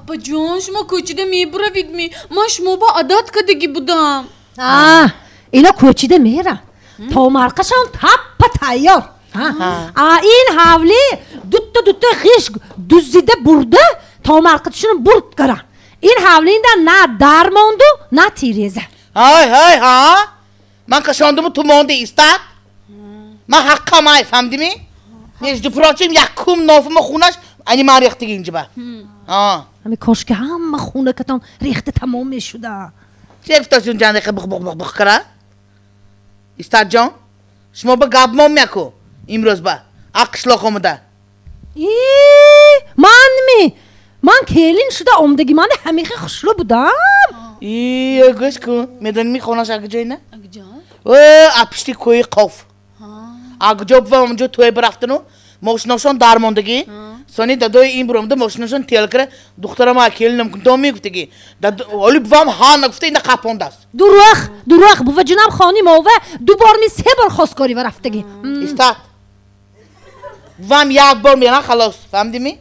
بابا جون شما کوچیده میبروید ما شما با عادت کردگی بودم اینا کوچیده میرن تا مرقشان تپ تیار این حولی دوتا خیش دوزیده برده تا مرقشون برد کرن این حولی نه درماندو نه تیریزه های ها من کشاندم تو مانده ایستاد من حقا مای فهمدیمی نیجدو پراچیم یکم نافم خونش اینی من ریختگی اینجا با همه کاش که همه خونه کتان ریخته تمام میشده چه افتاسیون جانده که بخ کرد ایستاد جان شما با گابمام میکو امروز با اقشلاق آمده من کلین شده آمدگی من همیخه خوشلو بودم گوش کن میدونی می خونش اگه جای نه؟ اگه جان؟ اپشتی کوی قوف اگه جا بفهم اونجا توی برفتنو ماشناشون درماندگی سانی دادوی این برامده ماشناشون تیل کره دخترم اکیل نمکن تو میگفتگی ولی بفهم ها نگفته این قپانده است دروغ بو جناب خانی موه دوبار می 3 بار خواستگاری و رفتگی استاد بفهم یک بار میرن خلاص فهمدیمی؟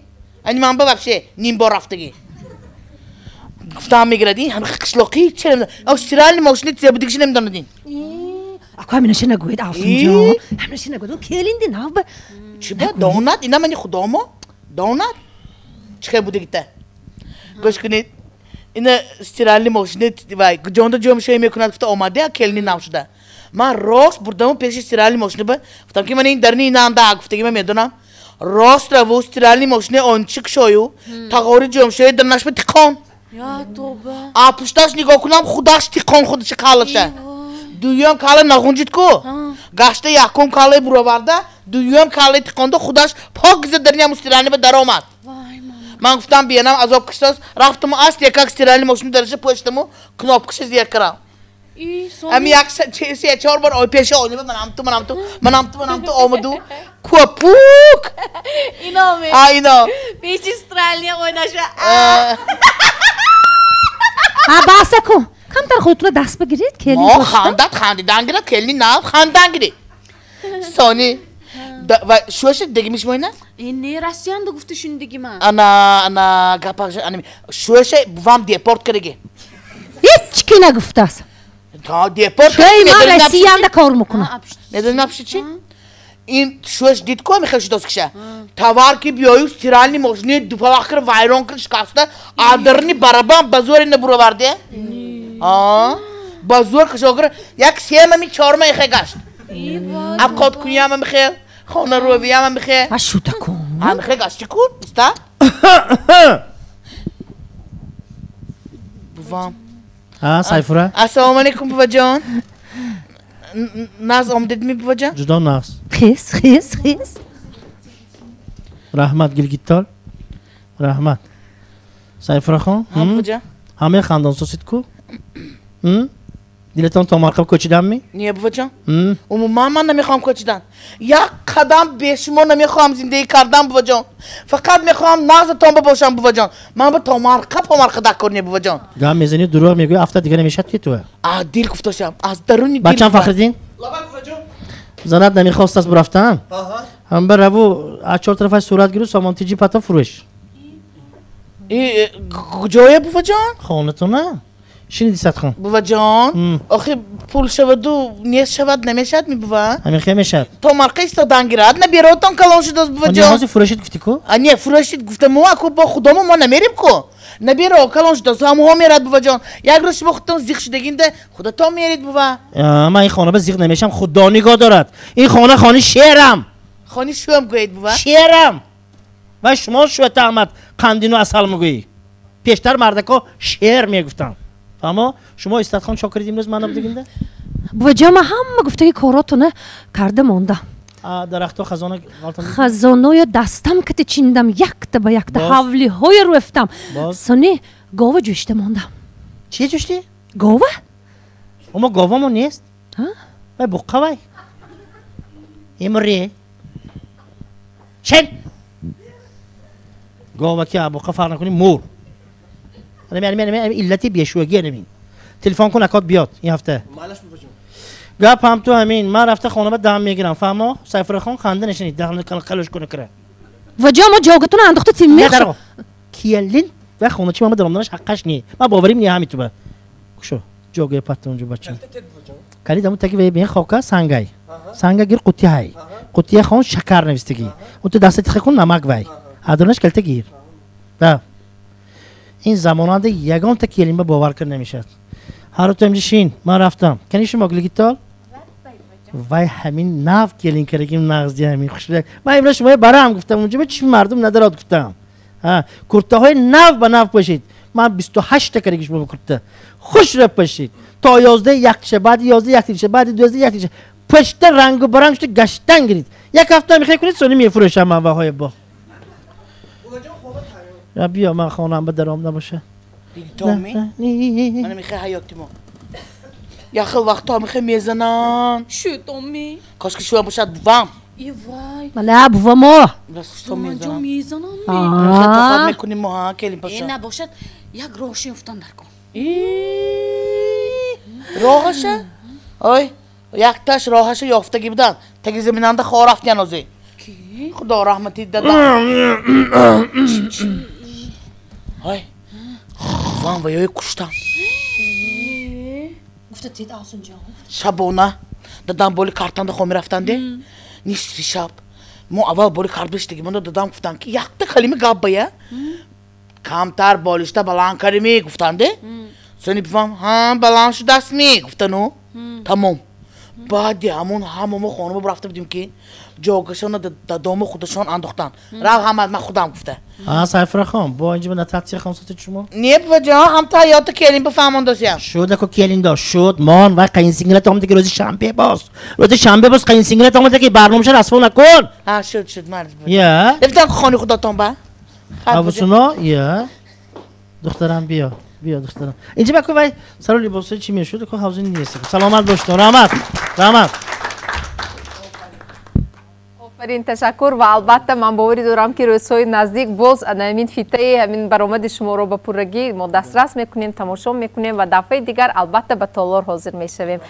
اینی من ببخشه نیم بار رفتگی گفتم میگردی همه قشلاقی چه نمیدن استرالی ماشینی زبودگیش نمیداندین اکو همینشه نگوید آفون جا همینشه نگوید اون کلین دی ناو چی با دونات اینا منی خدامو دونات چه بوده گیته گوش کنید اینا استرالی ماشینی وای جوندا جوم شوی میکند گفته اومده کلینی نام شده من راست بردم پیش استرالی ماشینی با گفتم که من این درنی اینا انده گفته که من میدونم راست رو استرالی ماشینی آنچیک شویو تقاری جوم شوی درنش به تکان یا توبه پشتاش نگاه کنم خودش تکان خودش کالشه دویم کاله نخونجید کو گشته یکم کاله برآورده دویم کاله تکانده خودش پاک زدرنیا مسترانی به در آمد من گفتم بیانم عذاب کشتاس رفتم است یک استرالی ماشین درش پشتمو کناپ کش زیر کردم امی یک سه چهار بار پیش آنیم منم تو آمدو کوپوک اینا پیش استرالیا اویناشو باسه کو کم در خودتون دست بگیرید کلی ما خاندان گیرد کلی نه خاندان گیری سانی و شوش دیگه میشه نه این نیرسیان دو گفته شوندگی من انا گپاش انا شوش بوام دیپورت کرده هیچ کی نگفته است تا دیپورت کی ما رسیان ده کار میکنه نداری نپشی چی این شوش دید کو میخواد شداس کشه توار کی بیایو استرالی ماشینی دو پاکر وایرون کرش کاسته آدرنی برابام بازور این برو ورده بازور کشاگر یک سیم می 4 ماه گشت اب کات کنیم هم بخیر خانه روی هم بخیر اشو تکون هم بخیر گشتی کن استا بوام سایفوره السلام علیکم بابا جان ناز آمدید می بابا جان جدا ناز خیس رحمت گلگیتار رحمت سایفوره خان بابا جان همه خاندان سوسید کو دیلتان تا مرقب کوچیدن می؟ نیه بابا جان عموما من نمیخوام کوچیدن یک قدم به شما نمیخوام زندگی کردن بابا جان فقط میخوام نازتان باشم بابا جان من به تا مرقب دکار بابا جان گام میزنی دروغ میگوی هفته دیگه نمیشد که توه دیر گفتاشم از درونی دیر بچم فخردین؟ زنت نمیخواست از برفتن؟ هم برو از 4 طرفش صورت گیرو سامان تیجی پتا فروش کجایه بابا جان؟ خانه تو نه شنیدی صد خان بابا جان آخه پول شود و نیست شود نمیشد می بابا همین خیلی میشد تو مرقه استادان گیرد نبیراتان کلان شد از بابا جان نیازی فروشید گفتی کو؟ نه فروشید گفتم ما اکو با خودمون ما نمیریم کو نبیرا کلان شد از همه ها میرد بابا جان یک روز شما خودتون زیخ شدگینده خودتون میرید بابا من این خانه به زیخ نمیشم خدا نگاه دارد این خانه شعرم خانه شو هم گوید بابا شعرم و شما شو تهمت قندینو اصل میگویی پیشتر مردکا شعر میگفتن فهمو شما استاد خان شاکرید امروز منو بگینده بابا جان ما هم گفته کاراتونه کرده مونده درختو خزانه دستم که چیندم یک تا به یک تا حولی های رفتم سانی گاوه جوشته موندم چیه جوشتی؟ گاوه؟ اما گاوه مون نیست؟ وای بقه وای امریه شن گاوه که بقه فرق نکنی مور علتی بیشوگی نمین تلفن کن اکاد بیاد این هفته گپ هم تو همین من رفته خانه بعد دم میگیرم فهمو سایفر خان خنده نشینید دهن قلش کنه کره و جا ما جاگتون انداخته تیم میخ کیلین و خونه چی من درآمدش حقش نی من باوریم نی همین تو با شو جوگه پات اونجا بچه کلی دمو تکی به این خوکا سنگای سنگا گیر قوطی های قوطی خون شکر نویستگی اون تو دستت خون نمک وای ادرنش کلته گیر و این زمانات یگان تا کلمه باور کرد نمیشد هر تو امشین ما رفتم کنی شما گلیگیتال وای همین ناف کلین کردیم نغزی همین خوشبخت من امروز شما برام گفتم اونجا به چی مردم ندارد گفتم کرته های ناف به ناف پوشید من 28 تا کردیش با کرته خوش رفت پوشید تا 11 یک شه بعد 11 یک تیشه بعد 12 یک تیشه پشت رنگ و برنگ شده گشتن گرید یک هفته میخوای کنید سونی میفروشم من وهای با یا بیا من خونم به درام نباشه تومی من میخوای حیاتی ما یا خیلی وقتا میخوای میزنن شو تومی کاش که شما باشد بوام ای وای ملا بوا ما راستش تو ماجا میزنن میزنم خیلی توقف میکنیم ما کلیم ای پاشا نباشد یک روشن افتان در کن راهشه آی یک تاش راهشه یافتگی بودن تگی زمیننده خواه رفت ینازه کی خدا رحمتی دادم آی وان و یای کشتم گفته تید آسون جان شبونه دادم بولی کارتان خو میرفتنده نیستی شب ما اول بولی کارت بشتگی من دادم گفتن که یک تا کلمه گاب بایه کمتر بالشته بلند کریمی گفتنده سنی بفهم ها بلند شو دست می گفتنو تمام بعد همون خانم رفته بودیم که جاگشان دادام خودشان انداختن راه همه من خودم گفته سایفر خان با اینجا من تحصیل خان سوت شما نیب و جا هم تا یاد کلیم بفهمون داشتم شد که کلین داشت شد مان و قین سینگلت آمده که روز شنبه باز قین سینگلت آمده که برنامه‌ش رسوا نکن ها شد مرد یا افتان خانه خودتون با اوسونا یا دخترم بیا دخترم اینجا بکو وای سر لباسای چی میشد که حوزه نیست سلامت باش رحمت آفرین تشکر و البته من باوری دارم که روزهای نزدیک باز همین فیته همین برآمد شما رو به پورگی ما دسترس میکنیم تماشا میکنیم و دفعه دیگر البته به تالار حاضر میشویم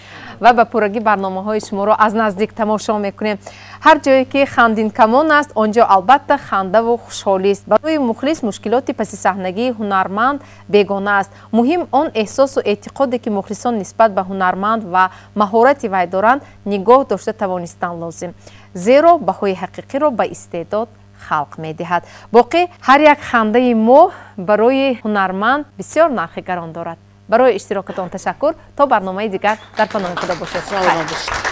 و به پورگی برنامه های شما رو از نزدیک تماشا میکنیم هر جایی که خندین کمان است آنجا البته خنده و خوشحالی است برای مخلص مشکلات پس صحنگی هنرمند بیگانه است مهم آن احساس و اعتقادی که مخلصان نسبت به هنرمند و مهارت وی دارند نگاه داشته توانستن لازم زیرا بهای حقیقی را به استعداد خلق می دهد. باقی هر یک خنده ما برای هنرمند بسیار نرخ گران دارد. برای اشتراکتان تشکر تا برنامه دیگر در پناه خدا باشد.